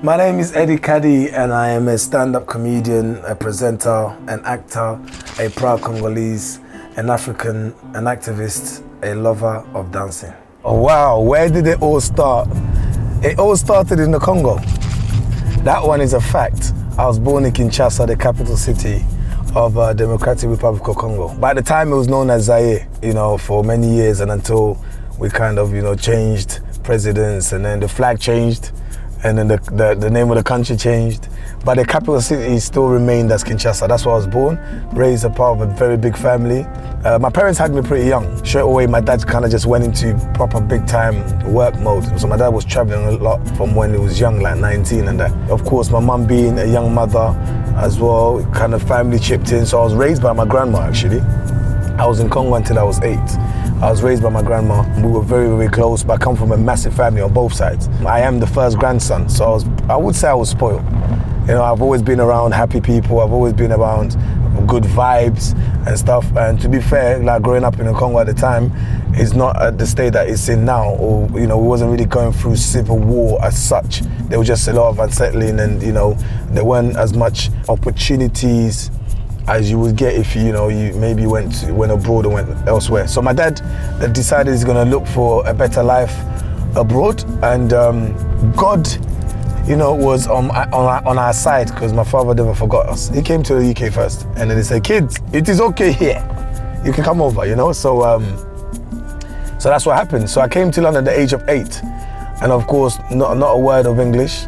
My name is Eddie Kadi and I am a stand-up comedian, a presenter, an actor, a proud Congolese, an African, an activist, a lover of dancing. Oh wow, where did it all start? It all started in the Congo. That one is a fact. I was born in Kinshasa, the capital city of Democratic Republic of Congo. By the time it was known as Zaire, for many years, and until we kind of, changed presidents, and then the flag changed, and then the name of the country changed. But the capital city still remained as Kinshasa. That's where I was born, raised a part of a very big family. My parents had me pretty young. Straight away, my dad kind of just went into proper big time work mode. So my dad was traveling a lot from when he was young, like 19 and that. Of course, my mum being a young mother as well, kind of family chipped in. So I was raised by my grandma, actually. I was in Congo until I was 8. I was raised by my grandma. We were very, very close, but I come from a massive family on both sides. I am the first grandson, so I would say I was spoiled. I've always been around happy people. I've always been around good vibes and stuff. And to be fair, like growing up in Congo at the time, is not at the state that it's in now. Or we wasn't really going through civil war as such. There was just a lot of unsettling, and there weren't as much opportunities as you would get if you maybe went abroad or went elsewhere. So my dad decided he's going to look for a better life abroad, and God was on our side, because my father never forgot us. He came to the UK first, and then he said, "Kids, it is okay here. You can come over." So that's what happened. So I came to London at the age of 8, and of course, not a word of English.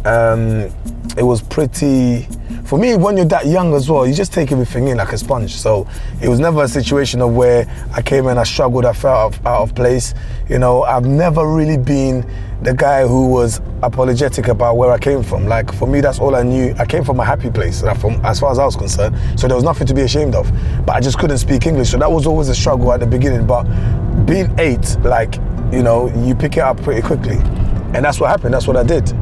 It was pretty. For me, when you're that young as well, you just take everything in like a sponge. So it was never a situation of where I came and I struggled, I felt out of place. I've never really been the guy who was apologetic about where I came from. Like, for me, that's all I knew. I came from a happy place, as far as I was concerned. So there was nothing to be ashamed of. But I just couldn't speak English. So that was always a struggle at the beginning. But being 8, you pick it up pretty quickly. And that's what happened. That's what I did.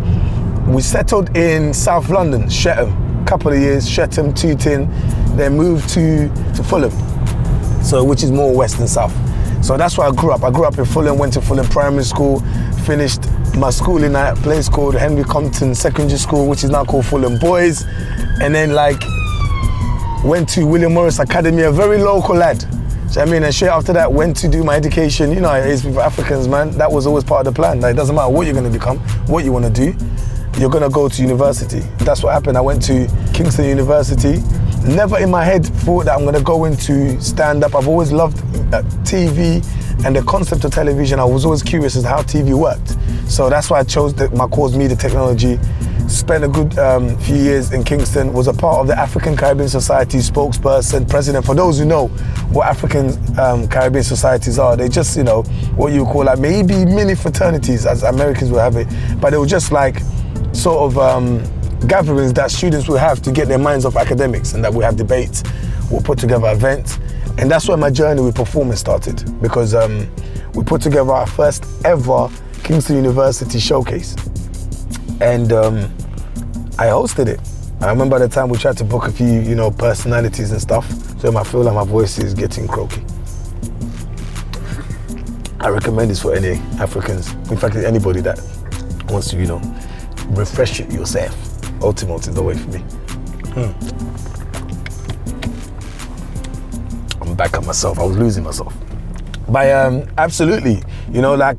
We settled in South London, Shetham. Couple of years, Shetham, Tooting, then moved to Fulham, so which is more west and south. So that's where I grew up. I grew up in Fulham, went to Fulham Primary School, finished my schooling at a place called Henry Compton Secondary School, which is now called Fulham Boys, and then went to William Morris Academy, a very local lad. So and straight after that went to do my education. It is with Africans, man. That was always part of the plan. It doesn't matter what you're going to become, what you want to do. You're gonna go to university. That's what happened. I went to Kingston University. Never in my head thought that I'm gonna go into stand-up. I've always loved TV and the concept of television. I was always curious as to how TV worked. So that's why I chose my course, Media Technology. Spent a good few years in Kingston, was a part of the African Caribbean Society, spokesperson, president. For those who know what African Caribbean societies are, they're just, what you call maybe mini fraternities, as Americans would have it. But they were just sort of gatherings that students will have to get their minds off academics, and that we have debates, we'll put together events. And that's where my journey with performance started, because we put together our first ever Kingston University showcase. And I hosted it. I remember at the time we tried to book a few, personalities and stuff. So I feel like my voice is getting croaky. I recommend this for any Africans. In fact, anybody that wants to, refresh it yourself. Ultimately, is the way for me. I'm back at myself. I was losing myself. But absolutely,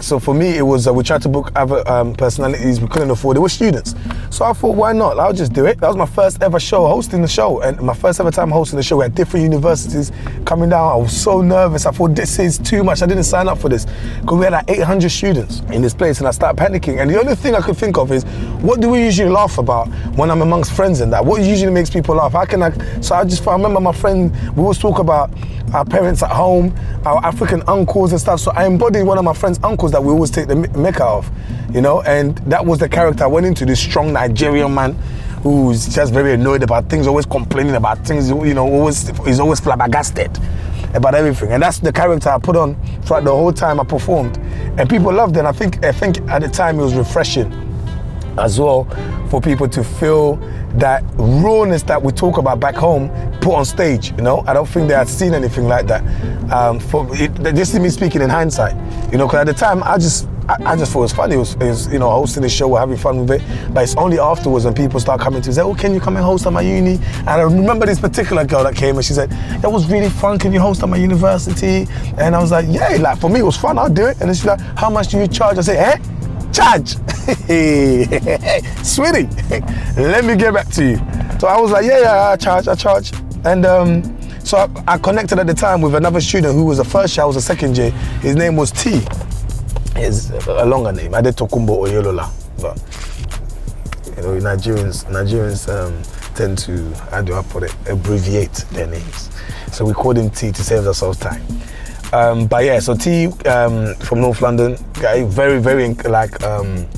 so for me, it was, we tried to book other personalities we couldn't afford. They were students. So I thought, why not? I'll just do it. That was my first ever show, hosting the show. And my first ever time hosting the show. We had different universities coming down. I was so nervous. I thought, this is too much. I didn't sign up for this. Because we had 800 students in this place, and I started panicking. And the only thing I could think of is, what do we usually laugh about when I'm amongst friends and that? What usually makes people laugh? I remember my friend, we always talk about our parents at home, our African uncles and stuff. So I embodied one of my friend's uncles that we always take the mick out of, and that was the character I went into, this strong Nigerian man who's just very annoyed about things, always complaining about things, he's always flabbergasted about everything. And that's the character I put on throughout the whole time I performed. And people loved it. And I think at the time it was refreshing as well for people to feel that rawness that we talk about back home put on stage. I don't think they had seen anything like that. This is me speaking in hindsight, because at the time I just I just thought it was funny. It was, you know, hosting the show, we're having fun with it. But it's only afterwards when people start coming to say, oh, can you come and host at my uni? And I remember this particular girl that came and she said, that was really fun, can you host at my university? And I was like, yeah, like for me it was fun, I'll do it. And then she's like, how much do you charge? I said, charge. Sweetie, let me get back to you. So I was like, yeah, I charge. And so I connected at the time with another student who was a first year, I was a second year. His name was T. It's a longer name, Adetokunbo Oyolola. But you know, Nigerians tend to, how do I put it, abbreviate their names. So we called him T to save ourselves time. But yeah, so T from North London, guy, very, very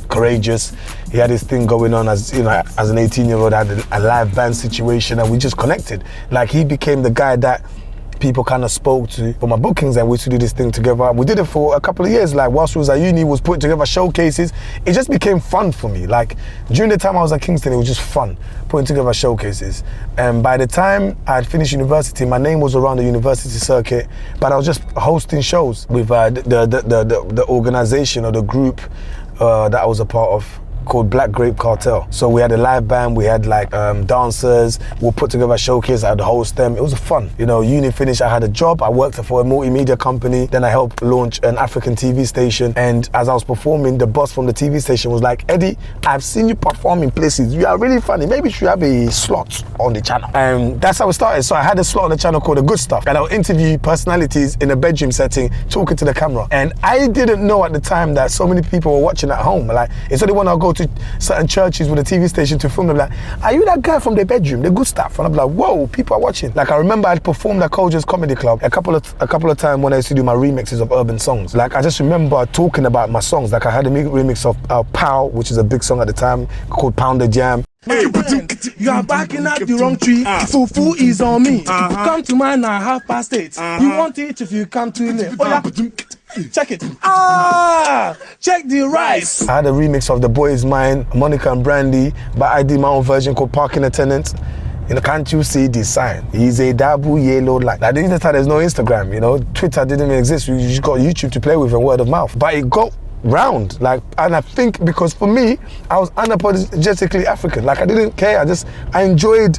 courageous. He had his thing going on as, you know, as an 18-year-old, had a live band situation, and we just connected. Like, he became the guy that people kind of spoke to for my bookings, and we used to do this thing together. We did it for a couple of years. Like, whilst we was at uni, was putting together showcases. It just became fun for me. Like, during the time I was at Kingston, it was just fun putting together showcases. And by the time I had finished university, my name was around the university circuit, but I was just hosting shows with the organization or the group that I was a part of, called Black Grape Cartel. So we had a live band, we had like dancers, we'll put together a showcase, I'd host them. It was fun. You know, uni finished, I had a job, I worked for a multimedia company, then I helped launch an African TV station. And as I was performing, the boss from the TV station was like, Eddie, I've seen you perform in places, you are really funny, maybe you should have a slot on the channel. And that's how it started. So I had a slot on the channel called The Good Stuff, and I would interview personalities in a bedroom setting, talking to the camera. And I didn't know at the time that so many people were watching at home. Like, it's only when I go to certain churches with a TV station to film them, like, are you that guy from the bedroom, The Good Stuff? And I'm like, whoa, people are watching. Like, I remember I'd performed at Koja's Comedy Club a couple of times when I used to do my remixes of urban songs. Like, I just remember talking about my songs. Like, I had a remix of Pow, which is a big song at the time, called Pound the Jam. You are backing up the wrong tree. Fufu is on me. Come to mine now, 8:30. You want it if you come too late. Oh yeah. Check it. Check the rice. I had a remix of The Boy Is Mine, Monica and Brandy, but I did my own version called Parking Attendant. You know, can't you see the sign? He's a double yellow light. Like, this time there's no Instagram, you know, Twitter didn't even exist. You just got YouTube to play with and word of mouth. But it got round, like, and I think because for me, I was unapologetically African. Like, I didn't care. I enjoyed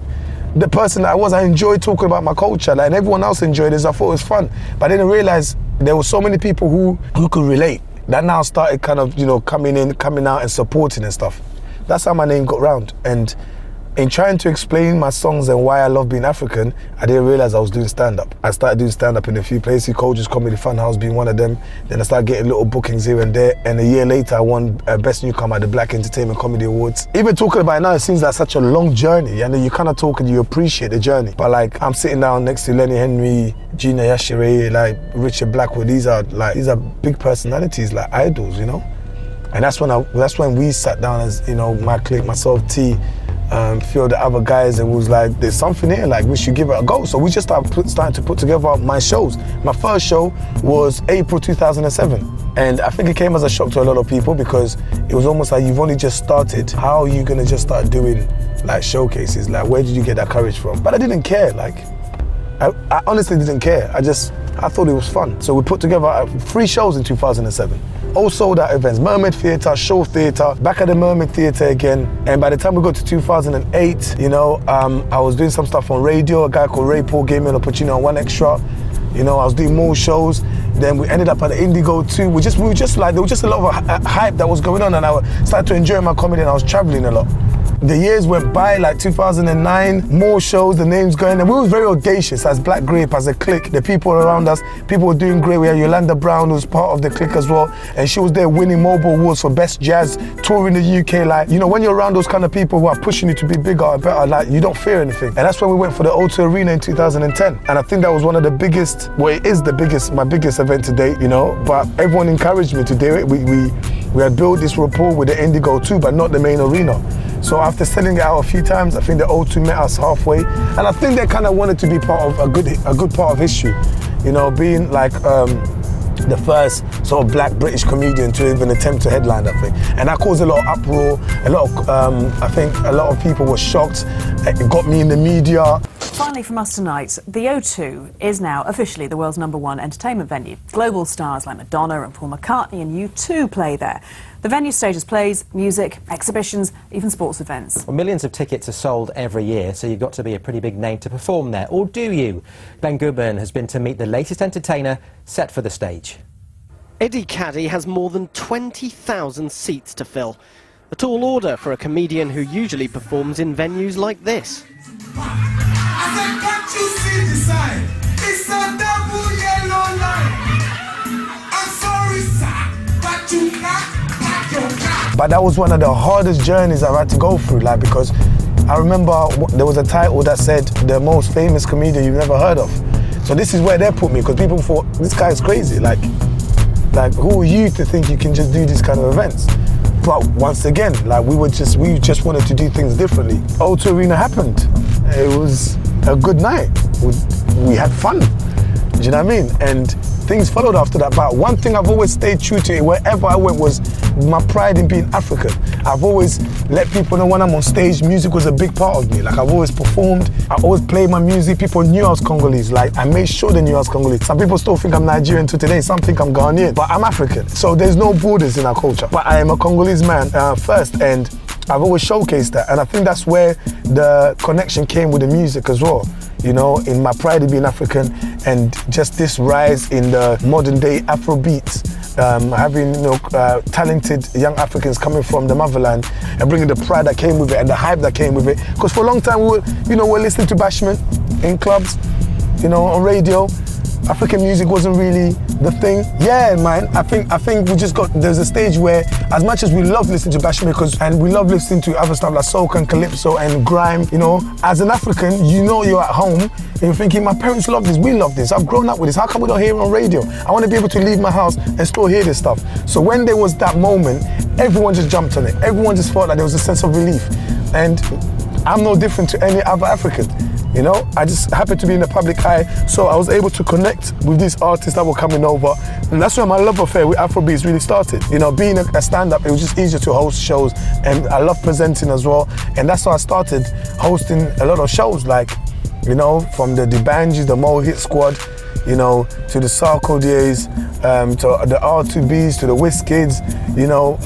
the person that I was. I enjoyed talking about my culture, like, and everyone else enjoyed it, so I thought it was fun. But I didn't realize there were so many people who could relate, that now started kind of, you know, coming out and supporting and stuff. That's how my name got round. And in trying to explain my songs and why I love being African, I didn't realize I was doing stand-up. I started doing stand-up in a few places, Koja's Comedy Funhouse being one of them. Then I started getting little bookings here and there. And a year later, I won Best Newcomer at the Black Entertainment Comedy Awards. Even talking about it now, it seems like such a long journey. And then you kind of talk and you appreciate the journey. But like, I'm sitting down next to Lenny Henry, Gina Yashire, like Richard Blackwood. These are big personalities, like idols, you know? And that's when we sat down as, you know, my clique, myself, T, a few of the other guys, and was like, there's something here, like, we should give it a go. So we just started to put together my shows. My first show was April 2007. And I think it came as a shock to a lot of people, because it was almost like, you've only just started. How are you gonna just start doing like showcases? Like, where did you get that courage from? But I didn't care, like, I honestly didn't care. I thought it was fun. So we put together 3 shows in 2007. All sold out events, Mermaid Theatre, Show Theatre, back at the Mermaid Theatre again. And by the time we got to 2008, you know, I was doing some stuff on radio. A guy called Ray Paul gave me an opportunity on 1Extra. You know, I was doing more shows. Then we ended up at the Indigo too. We were just like, there was just a lot of hype that was going on, and I started to enjoy my comedy, and I was traveling a lot. The years went by, like 2009, more shows, the names going, and we were very audacious as Black Grape, as a clique. The people around us, people were doing great. We had Yolanda Brown, who was part of the clique as well, and she was there winning mobile awards for Best Jazz, touring the UK. Like, you know, when you're around those kind of people who are pushing you to be bigger and better, like, you don't fear anything. And that's when we went for the O2 Arena in 2010. And I think that was one of the biggest, well, it is the biggest, my biggest event to date, you know, but everyone encouraged me to do it. We had built this rapport with the Indigo too, but not the main arena. So after selling it out a few times, I think the O2 met us halfway, and I think they kind of wanted to be part of a good part of history, you know, being like the first sort of Black British comedian to even attempt to headline that thing. And that caused a lot of uproar. I think a lot of people were shocked. It got me in the media. Finally from us tonight, the O2 is now officially the world's #1 entertainment venue. Global stars like Madonna and Paul McCartney and U2 play there. The venue stages plays, music, exhibitions, even sports events. Well, millions of tickets are sold every year, so you've got to be a pretty big name to perform there. Or do you? Ben Goodman has been to meet the latest entertainer set for the stage. Eddie Kadi has more than 20,000 seats to fill. A tall order for a comedian who usually performs in venues like this. Can't you see the sign? It's a double yellow line. I'm sorry, sir, but you can't pack your car. But that was one of the hardest journeys I've had to go through, like, because I remember there was a title that said the most famous comedian you've never heard of. So this is where they put me, because people thought this guy's crazy. Like who are you to think you can just do these kind of events? But once again, like we just wanted to do things differently. O2 Arena happened. It was a good night. We had fun. Do you know what I mean? And things followed after that. But one thing I've always stayed true to wherever I went was my pride in being African. I've always let people know when I'm on stage, music was a big part of me. Like, I've always performed, I always played my music. People knew I was Congolese. Like, I made sure they knew I was Congolese. Some people still think I'm Nigerian to today. Some think I'm Ghanaian, but I'm African. So there's no borders in our culture. But I am a Congolese man first, and I've always showcased that. And I think that's where the connection came with the music as well. You know, in my pride of being African, and just this rise in the modern day Afrobeats, having, you know, talented young Africans coming from the motherland and bringing the pride that came with it and the hype that came with it. Because for a long time, we're listening to bashment in clubs, you know, on radio. African music wasn't really the thing. Yeah, man, I think we just there's a stage where, as much as we love listening to bashment, and we love listening to other stuff like soca and calypso and grime, you know, as an African, you know, you're at home and you're thinking, my parents love this, we love this, I've grown up with this, how come we don't hear it on radio? I want to be able to leave my house and still hear this stuff. So when there was that moment, everyone just jumped on it. Everyone just felt like there was a sense of relief. And I'm no different to any other African. You know, I just happened to be in the public eye, so I was able to connect with these artists that were coming over. And that's where my love affair with Afrobeats really started. You know, being a stand-up, it was just easier to host shows, and I love presenting as well. And that's how I started hosting a lot of shows, like, you know, from the Dibanjis, the Mo Hit Squad, you know, to the Sarkodie's, to the R2Bs, to the Wizkids, you know,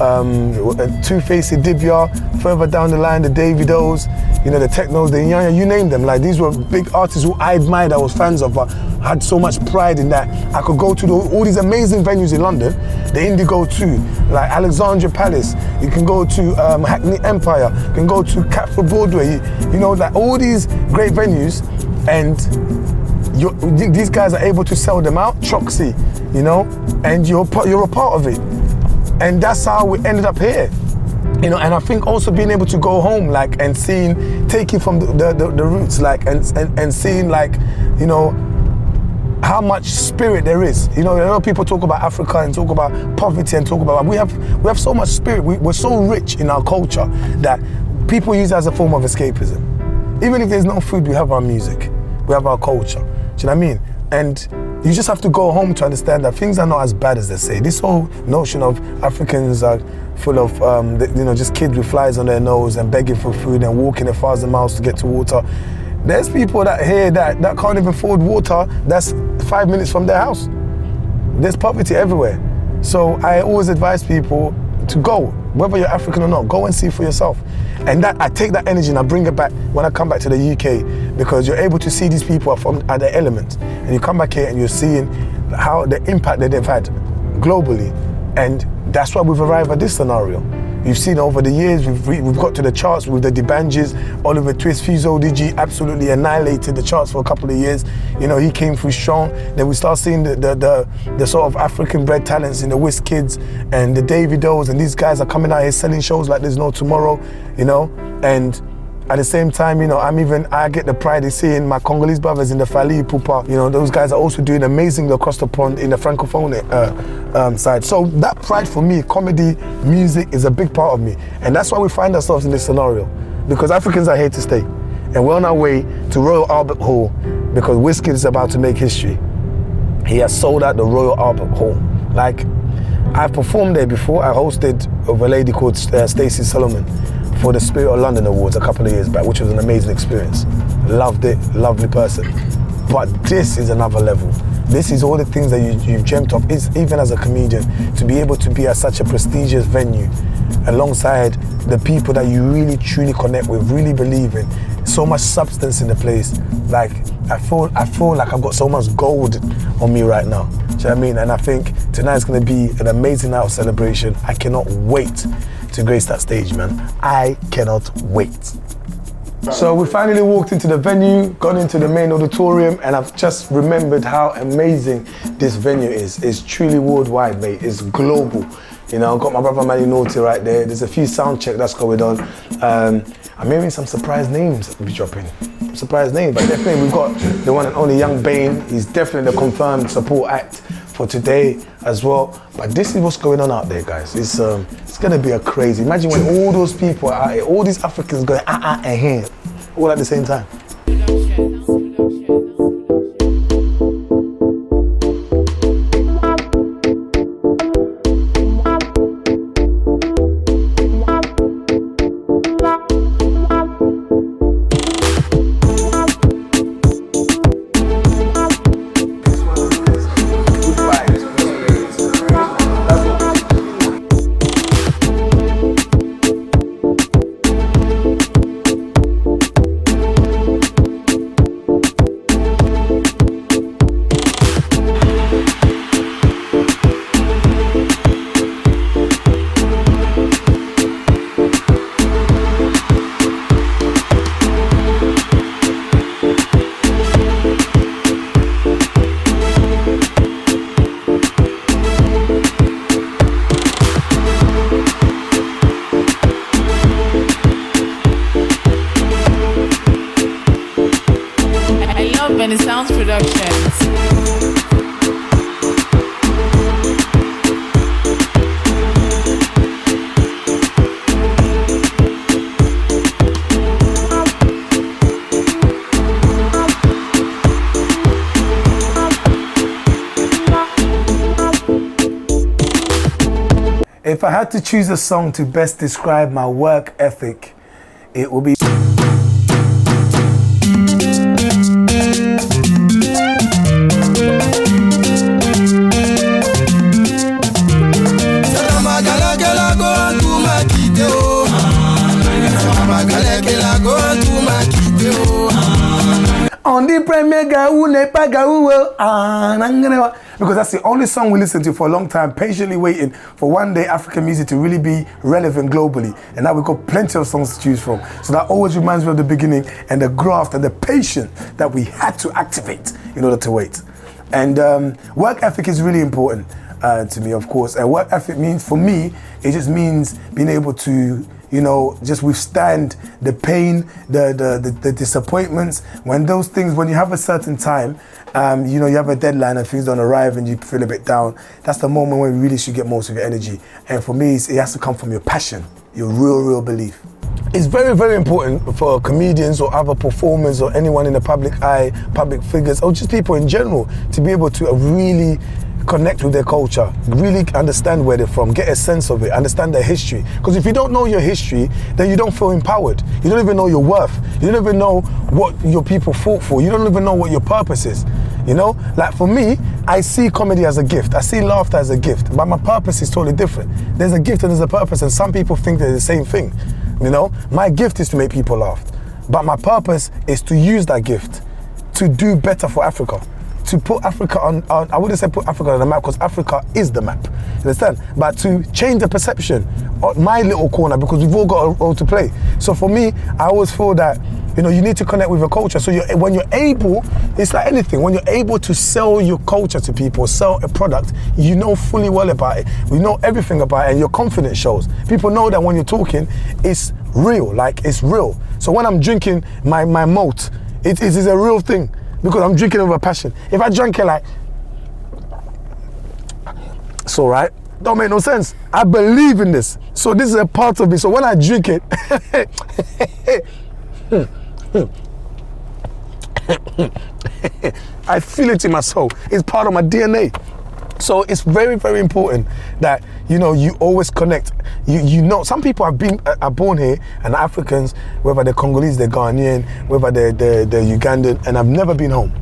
Two-Face Idibia, further down the line, the Davidos, you know, the Technos, the Nyanya, you name them. Like, these were big artists who I admired, I was fans of, but had so much pride in that. I could go to all these amazing venues in London, the Indigo too, like Alexandra Palace, you can go to Hackney Empire, you can go to Catford Broadway, you know, like all these great venues, and these guys are able to sell them out, Troxy, you know, and you're a part of it. And that's how we ended up here. You know, and I think also being able to go home, like, and taking from the roots, like, and seeing, like, you know, how much spirit there is. You know, a lot of people talk about Africa and talk about poverty and talk about, we have so much spirit. We're so rich in our culture that people use it as a form of escapism. Even if there's no food, we have our music, we have our culture. Do you know what I mean? And you just have to go home to understand that things are not as bad as they say. This whole notion of Africans are full of, you know, just kids with flies on their nose and begging for food and walking 1,000 miles to get to water. There's people that here that can't even afford water that's 5 minutes from their house. There's poverty everywhere. So I always advise people to go, whether you're African or not, go and see for yourself. And that I take that energy and I bring it back when I come back to the UK, because you're able to see these people at their element. And you come back here and you're seeing how the impact that they've had globally. And that's why we've arrived at this scenario. You've seen over the years, we've got to the charts with the Dibanjis, Oliver Twist, Fizzo, DG absolutely annihilated the charts for a couple of years. You know, he came through strong. Then we start seeing the sort of African bred talents in the Wizkids and the Davidos, and these guys are coming out here selling shows like there's no tomorrow, you know. And at the same time, you know, I get the pride of seeing my Congolese brothers in the Fali Pupa. You know, those guys are also doing amazingly across the pond in the Francophone side. So that pride for me, comedy, music, is a big part of me. And that's why we find ourselves in this scenario. Because Africans are here to stay. And we're on our way to Royal Albert Hall because Wizkid is about to make history. He has sold out the Royal Albert Hall. Like, I've performed there before. I hosted of a lady called Stacey Solomon for the Spirit of London Awards a couple of years back, which was an amazing experience. loved it, lovely person. But this is another level. This is all the things that you've dreamt of, even as a comedian, to be able to be at such a prestigious venue alongside the people that you really truly connect with, really believe in. So much substance in the place. Like, I feel like I've got so much gold on me right now. Do you know what I mean? And I think tonight's gonna be an amazing night of celebration. I cannot wait to grace that stage, man. I cannot wait. So we finally walked into the venue, got into the main auditorium, and I've just remembered how amazing this venue is. It's truly worldwide, mate. It's global. You know, I've got my brother Manny Naughty right there. There's a few sound check that's going on. I'm hearing some surprise names that will be dropping. Surprise names, but definitely we've got the one and only Young Bane. He's definitely the confirmed support act for today as well. But this is what's going on out there, guys. It's gonna be a crazy. Imagine when all those people are out here, all these Africans going and here, all at the same time. Sounds Productions. If I had to choose a song to best describe my work ethic, it would be on the premier because that's the only song we listened to for a long time, patiently waiting for one day African music to really be relevant globally. And now we've got plenty of songs to choose from. So that always reminds me of the beginning and the graft and the patience that we had to activate in order to wait. And work ethic is really important to me, of course. And work ethic means, for me, it just means being able to, you know, just withstand the pain, the disappointments. When those things, when you have a certain time, you know, you have a deadline and things don't arrive and you feel a bit down, that's the moment when you really should get most of your energy. And for me, it has to come from your passion, your real belief. It's very, very important for comedians or other performers or anyone in the public eye, public figures, or just people in general, to be able to really connect with their culture, really understand where they're from, get a sense of it, understand their history. Because if you don't know your history, then you don't feel empowered. You don't even know your worth. You don't even know what your people fought for. You don't even know what your purpose is. You know, like for me, I see comedy as a gift. I see laughter as a gift, but my purpose is totally different. There's a gift and there's a purpose, and some people think they're the same thing. You know, my gift is to make people laugh, but my purpose is to use that gift to do better for Africa. To put Africa on, I wouldn't say put Africa on the map, because Africa is the map, you understand? But to change the perception of my little corner, because we've all got a role to play. So for me, I always feel that, you know, you need to connect with your culture. So when you're able, it's like anything, when you're able to sell your culture to people, sell a product, you know fully well about it. We know everything about it, and your confidence shows. People know that when you're talking, it's real, like it's real. So when I'm drinking my malt, it is a real thing, because I'm drinking it with a passion. If I drink it like, it's all right, don't make no sense. I believe in this. So this is a part of me. So when I drink it, I feel it in my soul. It's part of my DNA. So it's very, very important that, you know, you always connect. You know, some people are born here, and Africans, whether they're Congolese, they're Ghanaian, whether they're Ugandan, and I've never been home.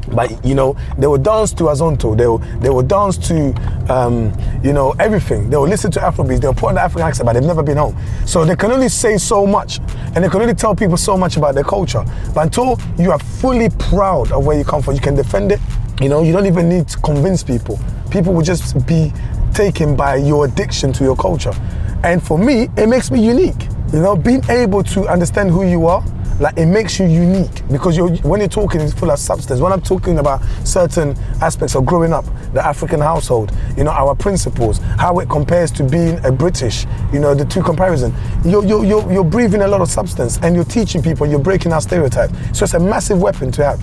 But, you know, they will dance to Azonto, they will dance to, you know, everything. They will listen to Afrobeats, they'll put on the African accent, but they've never been home. So they can only say so much, and they can only tell people so much about their culture. But until you are fully proud of where you come from, you can defend it. You know, you don't even need to convince people. People will just be taken by your addiction to your culture. And for me, it makes me unique. You know, being able to understand who you are, like, it makes you unique, because when you're talking, it's full of substance. When I'm talking about certain aspects of growing up, the African household, you know, our principles, how it compares to being a British, you know, the two comparison, you're breathing a lot of substance, and you're teaching people, you're breaking our stereotypes. So it's a massive weapon to have.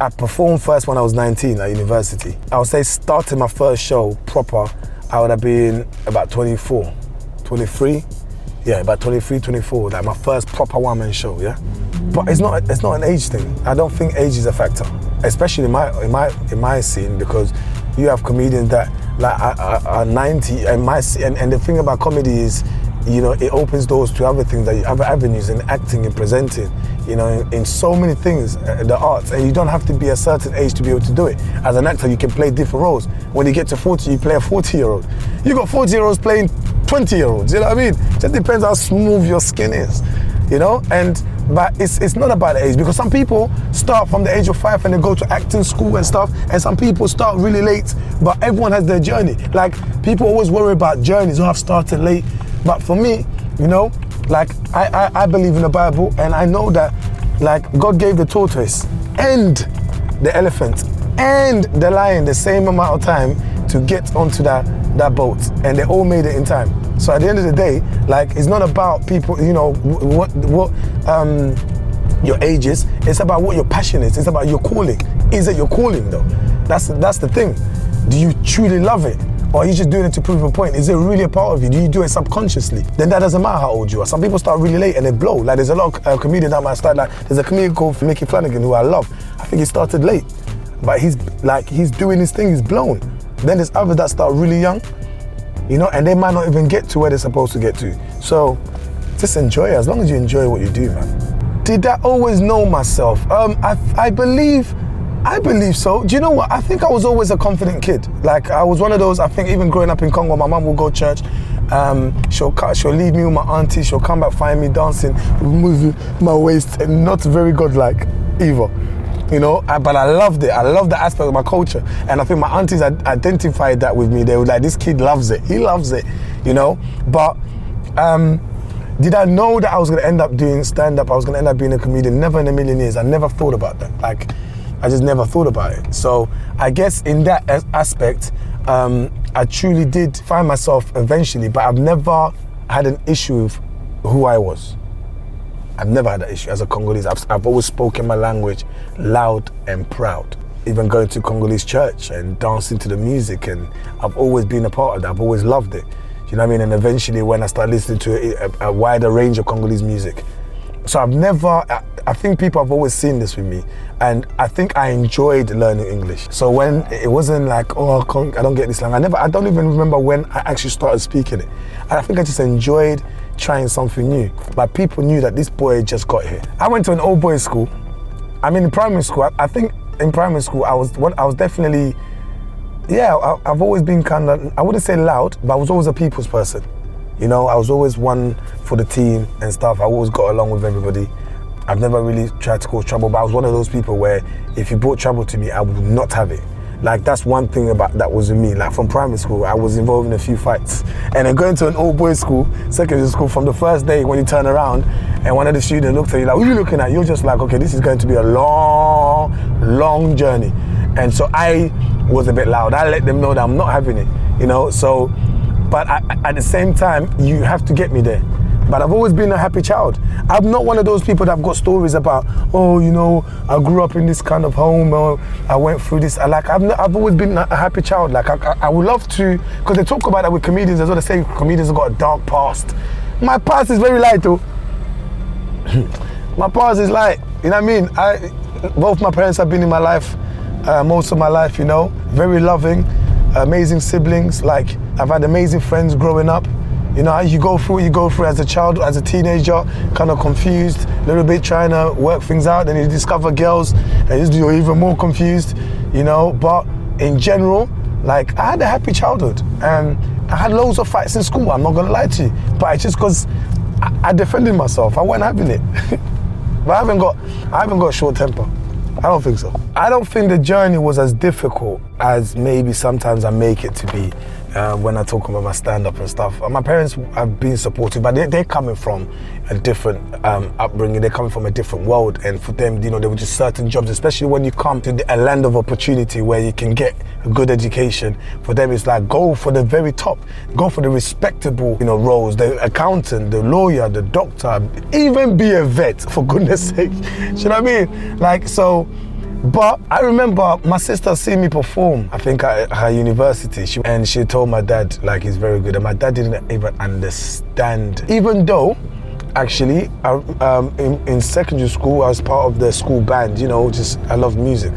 I performed first when I was 19 at university. I would say starting my first show proper, I would have been about 24, 23. Yeah, about 23, 24, like my first proper one-man show, yeah? But it's not an age thing. I don't think age is a factor, especially in my scene, because you have comedians that like are 90, and the thing about comedy is, you know, it opens doors to other things, other avenues in acting and presenting, you know, in so many things, the arts, and you don't have to be a certain age to be able to do it. As an actor, you can play different roles. When you get to 40, you play a 40-year-old. You got 40-year-olds playing 20-year-olds, you know what I mean? It just depends how smooth your skin is, you know? But it's not about the age, because some people start from the age of 5 and they go to acting school and stuff, and some people start really late, but everyone has their journey. Like, people always worry about journeys, I've started late. But for me, you know, like, I believe in the Bible, and I know that, like, God gave the tortoise and the elephant and the lion the same amount of time to get onto that boat, and they all made it in time. So at the end of the day, like, it's not about people, you know, what your age is. It's about what your passion is. It's about your calling. Is it your calling, though? That's the thing. Do you truly love it? Or are you just doing it to prove a point? Is it really a part of you? Do you do it subconsciously? Then that doesn't matter how old you are. Some people start really late and they blow. Like, there's a lot of comedians that might start, like, there's a comedian called Mickey Flanagan who I love. I think he started late, but he's doing his thing, he's blown. Then there's others that start really young, you know, and they might not even get to where they're supposed to get to. So just enjoy it, as long as you enjoy what you do, man. Did I always know myself? I believe so. Do you know what? I think I was always a confident kid. Like, I was one of those, I think even growing up in Congo, my mum will go to church, she'll leave me with my auntie, she'll come back, find me dancing, moving my waist, and not very godlike either. You know, but I loved it. I loved the aspect of my culture. And I think my aunties identified that with me. They were like, this kid loves it. He loves it, you know? But did I know that I was going to end up doing stand-up? I was going to end up being a comedian? Never in a million years. I never thought about that. Like, I just never thought about it. So I guess in that aspect, I truly did find myself eventually, but I've never had an issue with who I was. I've never had that issue as a Congolese. I've always spoken my language loud and proud. Even going to Congolese church and dancing to the music, and I've always been a part of that. I've always loved it. You know what I mean? And eventually when I started listening to a wider range of Congolese music. So I think people have always seen this with me, and I think I enjoyed learning English. So when it wasn't like, oh, I don't get this language. I don't even remember when I actually started speaking it. And I think I just enjoyed trying something new. Like, people knew that this boy just got here. I went to an old boys school. I mean, in primary school, I think in primary school, I was definitely, yeah, I've always been kind of, I wouldn't say loud, but I was always a people's person. You know, I was always one for the team and stuff. I always got along with everybody. I've never really tried to cause trouble, but I was one of those people where if you brought trouble to me, I would not have it. Like, that's one thing about that was with me. Like, from primary school, I was involved in a few fights. And then going to an old boys school, secondary school, from the first day when you turn around and one of the students looked at you like, who are you looking at? You're just like, okay, this is going to be a long, long journey. And so I was a bit loud. I let them know that I'm not having it, you know? So, but at the same time, you have to get me there. But I've always been a happy child. I'm not one of those people that have got stories about, oh, you know, I grew up in this kind of home, or I went through this. I've always been a happy child. Like, I would love to, because they talk about that with comedians as well. They say comedians have got a dark past. My past is very light, though. My past is light, you know what I mean? Both my parents have been in my life most of my life, you know, very loving. amazing siblings. Like, I've had amazing friends growing up. You know, you go through what you go through as a child, as a teenager, kind of confused, a little bit trying to work things out. Then you discover girls, and you're even more confused, you know. But in general, like, I had a happy childhood. And I had loads of fights in school, I'm not gonna lie to you. But it's just because I defended myself. I wasn't having it. But I haven't got a short temper. I don't think so. I don't think the journey was as difficult as maybe sometimes I make it to be when I talk about my stand-up and stuff. My parents have been supportive, but they're coming from a different upbringing. They're coming from a different world, and for them, you know, there were just certain jobs, especially when you come to a land of opportunity where you can get a good education. For them, it's like, go for the very top, go for the respectable, you know, roles, the accountant, the lawyer, the doctor, even be a vet, for goodness sake. You know what I mean? Like, so. But I remember my sister seeing me perform, I think at her university, and she told my dad, like, he's very good, and my dad didn't even understand. Even though, actually, in secondary school, I was part of the school band, you know, just, I love music.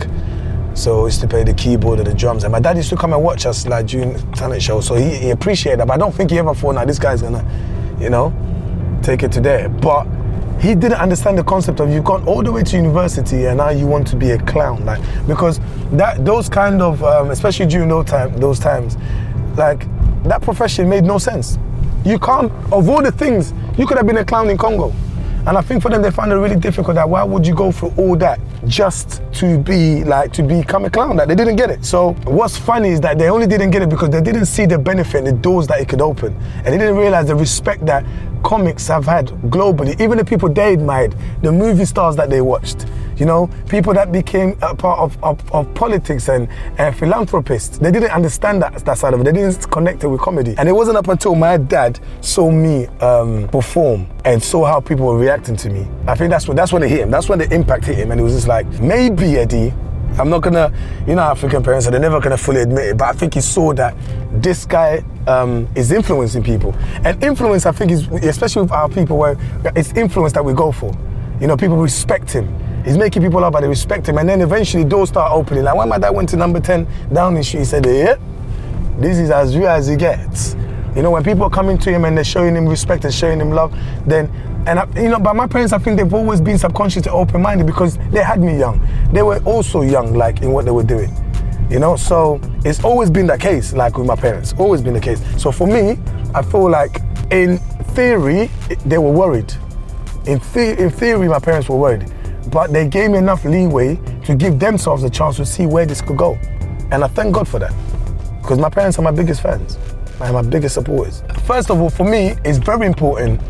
So I used to play the keyboard and the drums, and my dad used to come and watch us, like, during talent shows, so he appreciated that, but I don't think he ever thought, now this guy's gonna, you know, take it to there. But he didn't understand the concept of you've gone all the way to university and now you want to be a clown, like, because those kind of, especially during those times, like, that profession made no sense. You can't, of all the things, you could have been a clown in Congo. And I think for them, they found it really difficult that why would you go through all that just to become a clown? That they didn't get it. So what's funny is that they only didn't get it because they didn't see the benefit, the doors that it could open. And they didn't realize the respect that comics have had globally, even the people they admired, the movie stars that they watched, you know, people that became a part of politics and philanthropists. They didn't understand that side of it. They didn't connect it with comedy. And it wasn't up until my dad saw me perform and saw how people were reacting to me. I think that's when it hit him. That's when the impact hit him. And it was just like, maybe, Eddie, I'm not gonna, you know, African parents, so they're never gonna fully admit it, but I think he saw that this guy is influencing people. And influence, I think, is, especially with our people, where it's influence that we go for. You know, people respect him. He's making people up, but they respect him. And then eventually doors start opening. Like when my dad went to number 10 Downing Street, he said, yeah, this is as real as he gets. You know, when people are coming to him and they're showing him respect and showing him love, then, you know, but my parents, I think they've always been subconscious and open-minded because they had me young. They were also young, like, in what they were doing. You know, so it's always been the case, like with my parents, always been the case. So for me, I feel like in theory, they were worried. In theory, my parents were worried, but they gave me enough leeway to give themselves a chance to see where this could go. And I thank God for that, because my parents are my biggest fans and my biggest supporters. First of all, for me, it's very important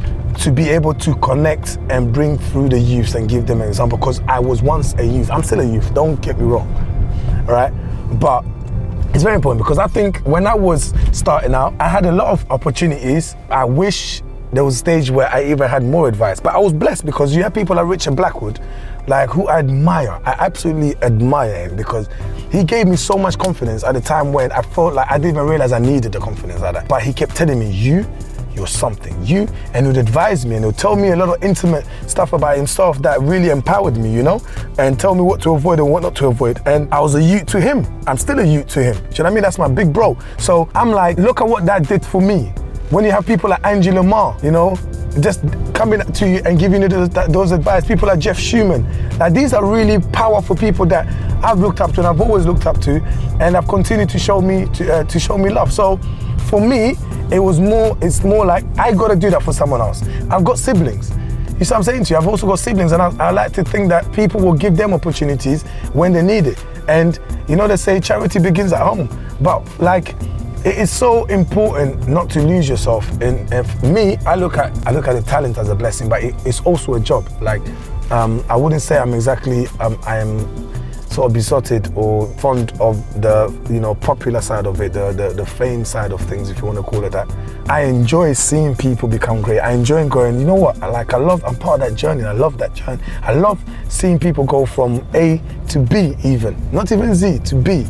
to be able to connect and bring through the youths and give them an example, because I was once a youth. I'm still a youth, don't get me wrong, all right? But it's very important because I think when I was starting out, I had a lot of opportunities. I wish there was a stage where I even had more advice, but I was blessed because you have people like Richard Blackwood, like, who I admire. I absolutely admire him because he gave me so much confidence at a time when I felt like I didn't even realize I needed the confidence like that. But he kept telling me, you're something, and he would advise me and he would tell me a lot of intimate stuff about himself that really empowered me, you know, and tell me what to avoid and what not to avoid. And I was a youth to him. I'm still a youth to him. Do you know what I mean? That's my big bro. So I'm like, look at what that did for me. When you have people like Angela Ma, you know, just coming to you and giving you those advice, people like Jeff Schumann. Like, these are really powerful people that I've looked up to and I've always looked up to, and have continued to show me love. So for me, it's more like I gotta do that for someone else. I've got siblings. You see what I'm saying to you? I've also got siblings, and I like to think that people will give them opportunities when they need it. And you know, they say charity begins at home, but like, it is so important not to lose yourself. And for me, I look at the talent as a blessing, but it's also a job. Like, I wouldn't say I'm exactly, I am sort of besotted or fond of the, you know, popular side of it, the fame side of things, if you want to call it that. I enjoy seeing people become great. I enjoy going, you know what, I'm part of that journey. I love that journey. I love seeing people go from A to B even, not even Z, to B.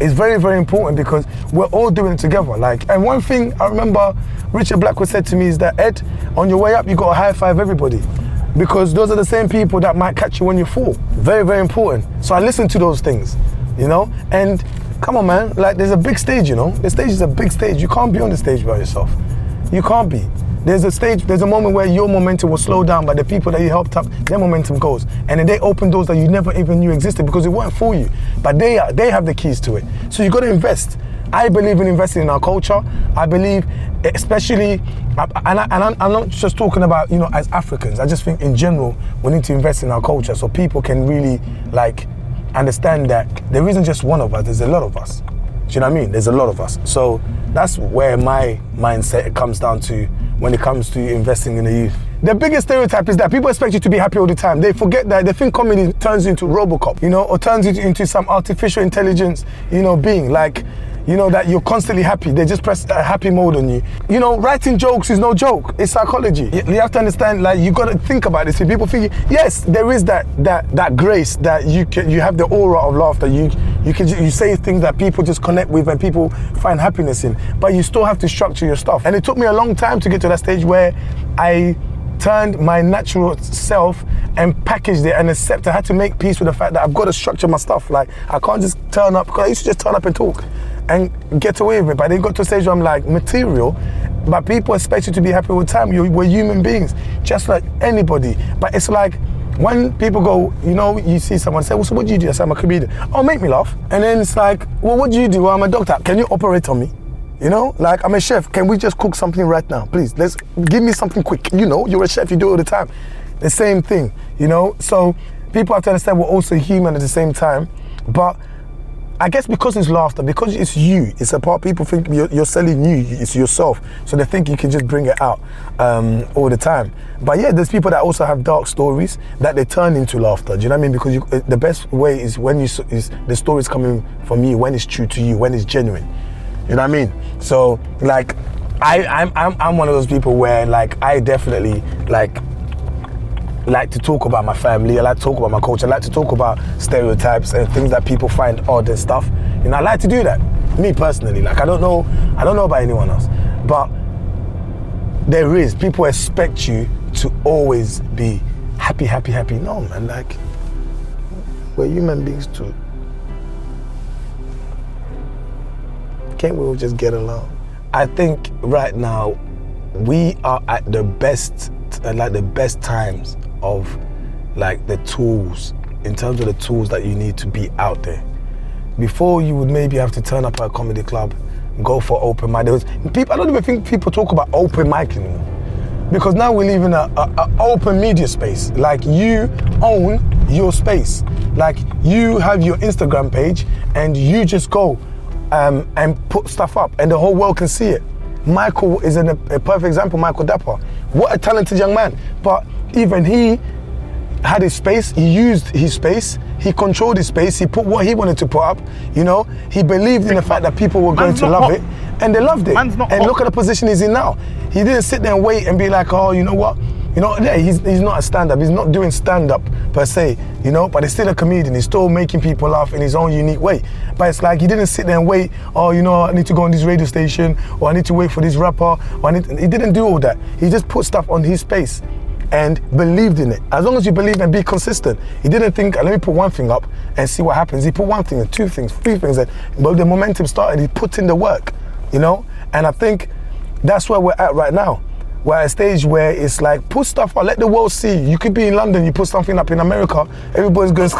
It's very, very important because we're all doing it together. Like, and one thing I remember Richard Blackwood said to me is that, Ed, on your way up, you got to high five everybody, because those are the same people that might catch you when you fall. Very, very important. So I listen to those things, you know, and Come on, man. Like, there's a big stage, you know? The stage is a big stage. You can't be on the stage by yourself. You can't be. There's a moment where your momentum will slow down, but the people that you helped up, their momentum goes. And then they open doors that you never even knew existed because it weren't for you. But they have the keys to it. So you got to invest. I believe in investing in our culture. I believe, especially, and I'm not just talking about, you know, as Africans. I just think in general, we need to invest in our culture so people can really, like, understand that there isn't just one of us, there's a lot of us. Do you know what I mean? There's a lot of us. So that's where my mindset comes down to when it comes to investing in the youth. The biggest stereotype is that people expect you to be happy all the time. They forget that they think comedy turns you into Robocop, you know, or turns you into some artificial intelligence, you know, being like, you know, that you're constantly happy. They just press a happy mode on you. You know, writing jokes is no joke. It's psychology. You have to understand, like, you got to think about this. People think, yes, there is that grace that you have the aura of laughter. You say things that people just connect with and people find happiness in. But you still have to structure your stuff. And it took me a long time to get to that stage where I turned my natural self and packaged it and accepted. I had to make peace with the fact that I've got to structure my stuff. Like, I can't just turn up, because I used to just turn up and talk and get away with it. But then got to a stage where I'm like, material, but people expect you to be happy all the time. We're human beings, just like anybody. But it's like, when people go, you know, you see someone say, well, so what do you do? I say, I'm a comedian. Oh, make me laugh. And then it's like, well, what do you do? Well, I'm a doctor. Can you operate on me? You know, like, I'm a chef. Can we just cook something right now? Please, give me something quick. You know, you're a chef, you do it all the time. The same thing, you know? So people have to understand we're also human at the same time. But I guess because it's laughter, because it's you, it's a part, people think you're selling you, it's yourself. So they think you can just bring it out all the time. But yeah, there's people that also have dark stories that they turn into laughter. Do you know what I mean? Because the best way is when the story's coming from you, when it's true to you, when it's genuine. You know what I mean? So, like, I'm one of those people where, like, I definitely like to talk about my family. I like to talk about my culture. I like to talk about stereotypes and things that people find odd and stuff. You know, I like to do that. Me personally, like, I don't know about anyone else, but there is, people expect you to always be happy. No, man, like, we're human beings too. Can't we all just get along? I think right now we are at the best times of, like, the tools, in terms of the tools that you need to be out there. Before, you would maybe have to turn up at a comedy club, go for open mic. I don't even think people talk about open mic anymore, because now we live in an open media space. Like, you own your space. Like, you have your Instagram page and you just go and put stuff up and the whole world can see it. Michael is a perfect example, Michael Dapper. What a talented young man. But even he had his space, he used his space, he controlled his space, he put what he wanted to put up, you know, he believed in the fact that people were going to love it, and they loved it. And look at the position he's in now. He didn't sit there and wait and be like, oh, you know what? You know, yeah, he's not a stand-up, he's not doing stand-up per se, you know, but he's still a comedian, he's still making people laugh in his own unique way. But it's like, he didn't sit there and wait, oh, you know, I need to go on this radio station, or I need to wait for this rapper, he didn't do all that. He just put stuff on his space and believed in it. As long as you believe and be consistent. He didn't think, let me put one thing up and see what happens. He put one thing and two things, three things, but the momentum started, he put in the work, you know? And I think that's where we're at right now. We're at a stage where it's like, put stuff up, let the world see. You could be in London, you put something up in America, everybody's going,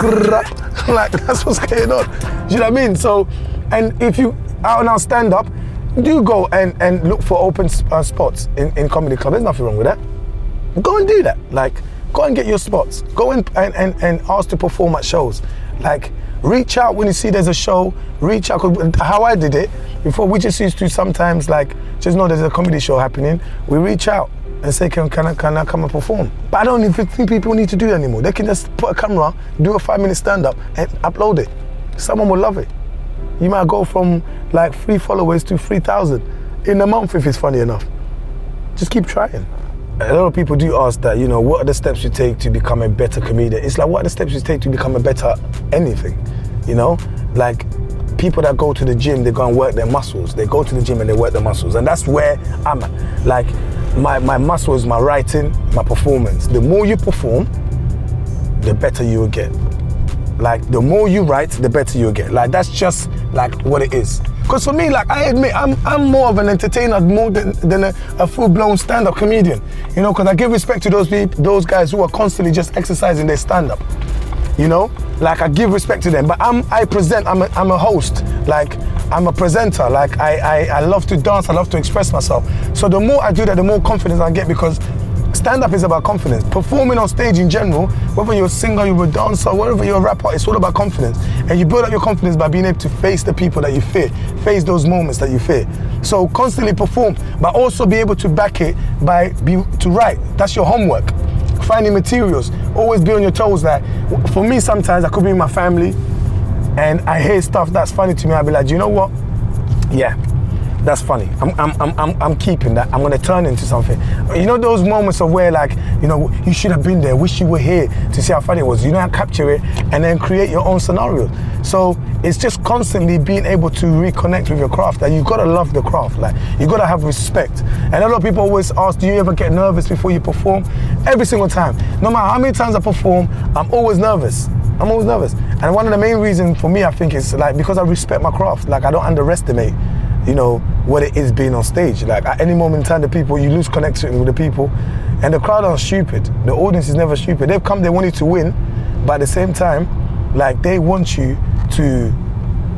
like, that's what's going on. Do you know what I mean? So, and if you are now stand up, do go and look for open spots in comedy club. There's nothing wrong with that. Go and do that. Like, go and get your spots. Go and ask to perform at shows. Like, reach out when you see there's a show, reach out. How I did it before, we just used to sometimes, like, just know there's a comedy show happening, we reach out and say, can I come and perform? But I don't even think people need to do that anymore. They can just put a camera, do a 5-minute stand-up and upload it. Someone will love it. You might go from like 3 followers to 3,000 in a month if it's funny enough. Just keep trying. A lot of people do ask that, you know, what are the steps you take to become a better comedian? It's like, what are the steps you take to become a better anything? You know, like, people that go to the gym, they go and work their muscles. They go to the gym and they work their muscles. And that's where I'm at. Like, my muscles, my writing, my performance. The more you perform, the better you will get. Like, the more you write, the better you get. Like, that's just like what it is. Because for me, like, I admit, I'm more of an entertainer more than a full-blown stand-up comedian. You know, because I give respect to those guys who are constantly just exercising their stand-up. You know, like, I give respect to them. But I present. I'm a host. Like, I'm a presenter. Like, I love to dance. I love to express myself. So the more I do that, the more confidence I get, because stand-up is about confidence. Performing on stage in general, whether you're a singer, you're a dancer, whatever you're a rapper, it's all about confidence. And you build up your confidence by being able to face the people that you fear, face those moments that you fear. So constantly perform, but also be able to back it to write. That's your homework. Finding materials, always be on your toes. Like, for me, sometimes I could be with my family and I hear stuff that's funny to me. I'll be like, do you know what? Yeah. That's funny. I'm keeping that. I'm gonna turn into something. You know those moments of where, like, you know, you should have been there, wish you were here to see how funny it was. You know how to capture it and then create your own scenario. So it's just constantly being able to reconnect with your craft. Like, you've gotta love the craft. Like, you gotta have respect. And a lot of people always ask, do you ever get nervous before you perform? Every single time. No matter how many times I perform, I'm always nervous. I'm always nervous. And one of the main reasons for me, I think, is like, because I respect my craft. Like, I don't underestimate, you know, what it is being on stage. Like, at any moment in time, the people, you lose connection with the people, and the crowd aren't stupid. The audience is never stupid. They've come, they want you to win, but at the same time, like, they want you to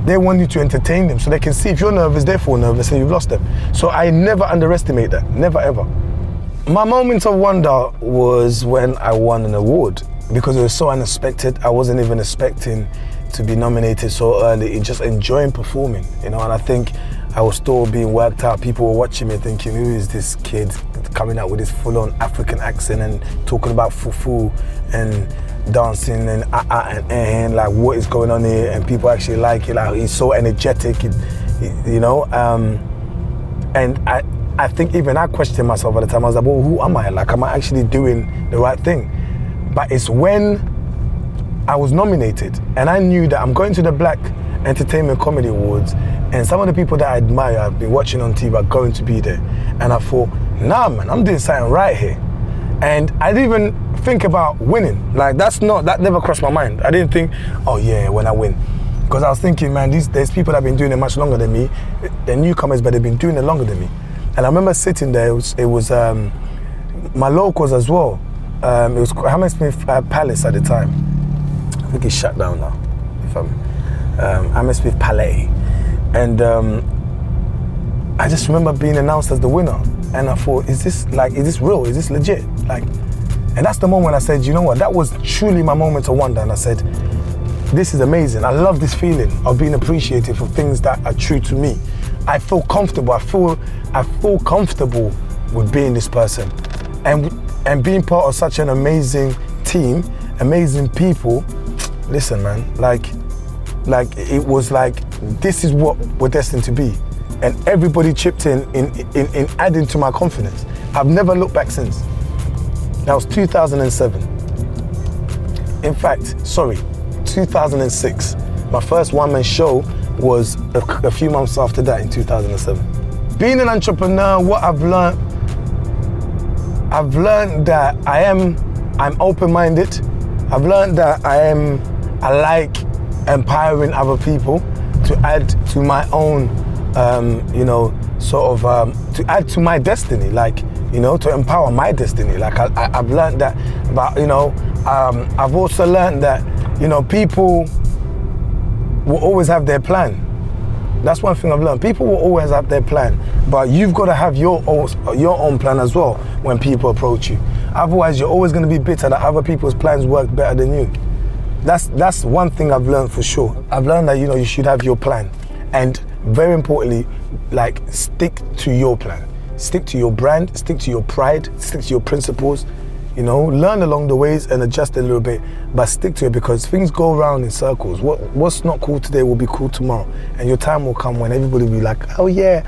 entertain them, so they can see if you're nervous, they're full nervous, and you've lost them. So I never underestimate that, never ever. My moment of wonder was when I won an award, because it was so unexpected. I wasn't even expecting to be nominated so early, just enjoying performing, you know, and I think I was still being worked out. People were watching me thinking, who is this kid coming out with this full-on African accent and talking about fufu and dancing and like, what is going on here? And people actually like it. Like, he's so energetic, you know. And I think even I questioned myself at the time. I was like, well, who am I? Like, am I actually doing the right thing? But it's when I was nominated and I knew that I'm going to the Black Entertainment Comedy Awards, and some of the people that I admire, I've been watching on TV, are going to be there. And I thought, nah, man, I'm doing something right here. And I didn't even think about winning. Like, that never crossed my mind. I didn't think, oh yeah, when I win. Because I was thinking, man, there's people that have been doing it much longer than me. They're newcomers, but they've been doing it longer than me. And I remember sitting there, it was my locals as well. It was Hammersmith Palace at the time. I think it's shut down now, if I'm Hammersmith Palais. And I just remember being announced as the winner, and I thought, is this real? Is this legit? Like, and that's the moment I said, you know what? That was truly my moment of wonder. And I said, this is amazing. I love this feeling of being appreciated for things that are true to me. I feel comfortable. I feel comfortable with being this person, and being part of such an amazing team, amazing people. Listen, man, like it was like, this is what we're destined to be. And everybody chipped in adding to my confidence. I've never looked back since. That was 2007. In fact, 2006. My first one-man show was a few months after that, in 2007. Being an entrepreneur, what I've learned that I'm open-minded. I've learned that I like empowering other people to add to my own, to add to my destiny, like, you know, to empower my destiny. Like, I've learned that, but, you know, I've also learned that, you know, people will always have their plan. That's one thing I've learned. People will always have their plan, but you've got to have your own plan as well when people approach you. Otherwise, you're always going to be bitter that other people's plans work better than you. That's one thing I've learned for sure. I've learned that, you know, you should have your plan, and very importantly, like, stick to your plan. Stick to your brand, stick to your pride, stick to your principles. You know, learn along the ways and adjust a little bit, but stick to it, because things go around in circles. What's not cool today will be cool tomorrow, and your time will come when everybody will be like, oh yeah,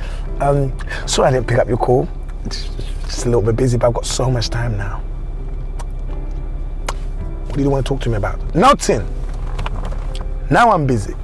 sorry I didn't pick up your call. Just a little bit busy, but I've got so much time now. What do you want to talk to me about? Nothing. Now I'm busy.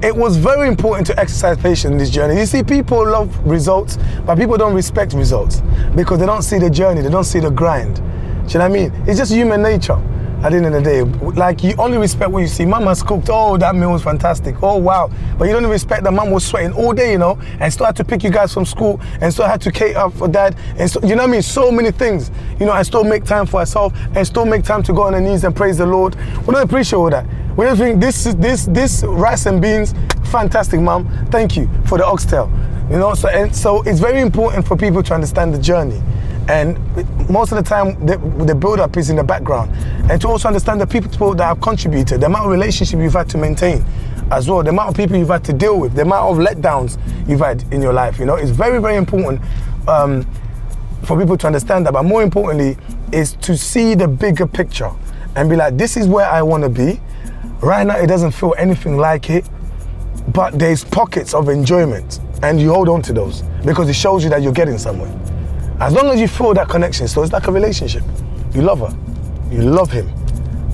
It was very important to exercise patience in this journey. You see, people love results, but people don't respect results because they don't see the journey, they don't see the grind. Do you know what I mean? It's just human nature. At the end of the day, like you only respect what you see. Mama's cooked, oh, that meal was fantastic, oh wow. But you don't even respect that mom was sweating all day, you know, and still had to pick you guys from school, and still had to cater up for dad, and so, you know what I mean? So many things, you know, and still make time for herself, and still make time to go on her knees and praise the Lord. We don't appreciate all that. We don't think this rice and beans, fantastic, mom. Thank you for the oxtail. You know, so it's very important for people to understand the journey. And most of the time, the build-up is in the background. And to also understand the people that have contributed, the amount of relationship you've had to maintain as well, the amount of people you've had to deal with, the amount of letdowns you've had in your life, you know, it's very, very important for people to understand that. But more importantly, is to see the bigger picture and be like, this is where I want to be. Right now, it doesn't feel anything like it, but there's pockets of enjoyment, and you hold on to those because it shows you that you're getting somewhere. As long as you feel that connection, so it's like a relationship. You love her, you love him,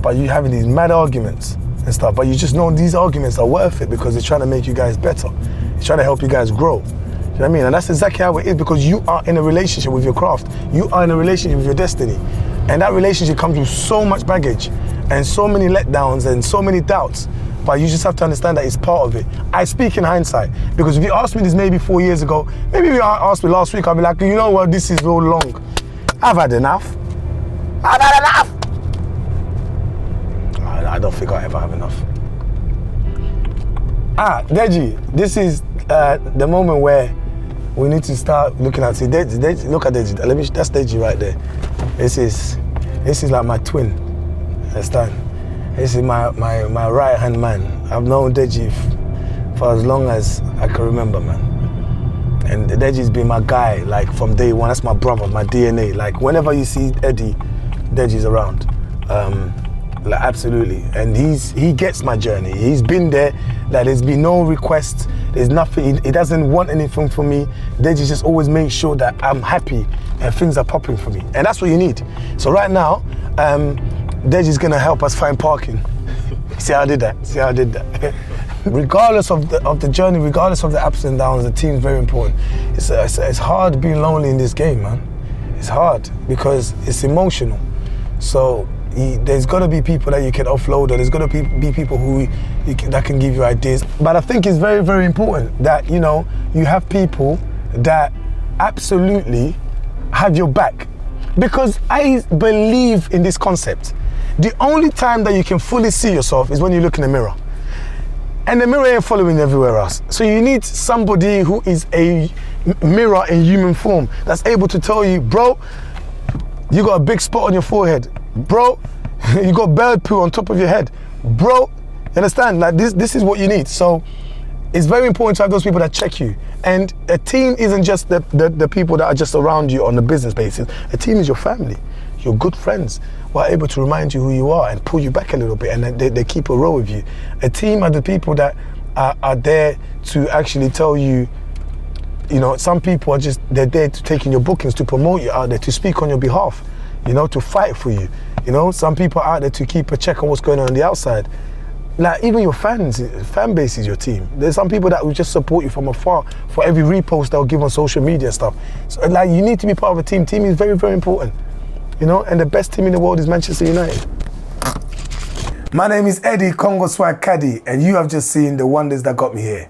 but you're having these mad arguments and stuff, but you just know these arguments are worth it because they're trying to make you guys better. They're trying to help you guys grow. You know what I mean? And that's exactly how it is, because you are in a relationship with your craft. You are in a relationship with your destiny. And that relationship comes with so much baggage and so many letdowns and so many doubts. But you just have to understand that it's part of it. I speak in hindsight, because if you asked me this maybe 4 years ago, maybe if you asked me last week, I'll be like, you know what, this is real long. I've had enough. I've had enough. I don't think I ever have enough. Deji, this is the moment where we need to start looking at it. Deji, look at Deji. That's Deji right there. This is like my twin. Understand? This is my right hand man. I've known Deji for as long as I can remember, man. And Deji's been my guy like from day one. That's my brother, my DNA. Like whenever you see Eddie, Deji's around. Like absolutely. And he gets my journey. He's been there. Like there's been no request. There's nothing. He doesn't want anything from me. Deji just always makes sure that I'm happy and things are popping for me. And that's what you need. So right now, Deji's gonna help us find parking. See how I did that? Regardless of the journey, regardless of the ups and downs, the team's very important. It's hard being lonely in this game, man. It's hard because it's emotional. So there's got to be people that you can offload, or there's got to be people that can give you ideas. But I think it's very, very important that, you know, you have people that absolutely have your back. Because I believe in this concept. The only time that you can fully see yourself is when you look in the mirror. And the mirror ain't following everywhere else. So you need somebody who is a mirror in human form that's able to tell you, bro, you got a big spot on your forehead. Bro, you got bird poo on top of your head. Bro, you understand? Like this is what you need. So it's very important to have those people that check you. And a team isn't just the people that are just around you on a business basis. A team is your family, your good friends who are able to remind you who you are and pull you back a little bit, and they keep a row with you. A team are the people that are there to actually tell you, you know, some people are just, they're there to take in your bookings, to promote you out there, to speak on your behalf, you know, to fight for you. You know, some people are out there to keep a check on what's going on the outside. Like even your fan base is your team. There's some people that will just support you from afar for every repost they'll give on social media and stuff. So like you need to be part of a team. Team is very, very important. You know, and the best team in the world is Manchester United. My name is Eddie Congo Swag Kadi, and you have just seen the wonders that got me here.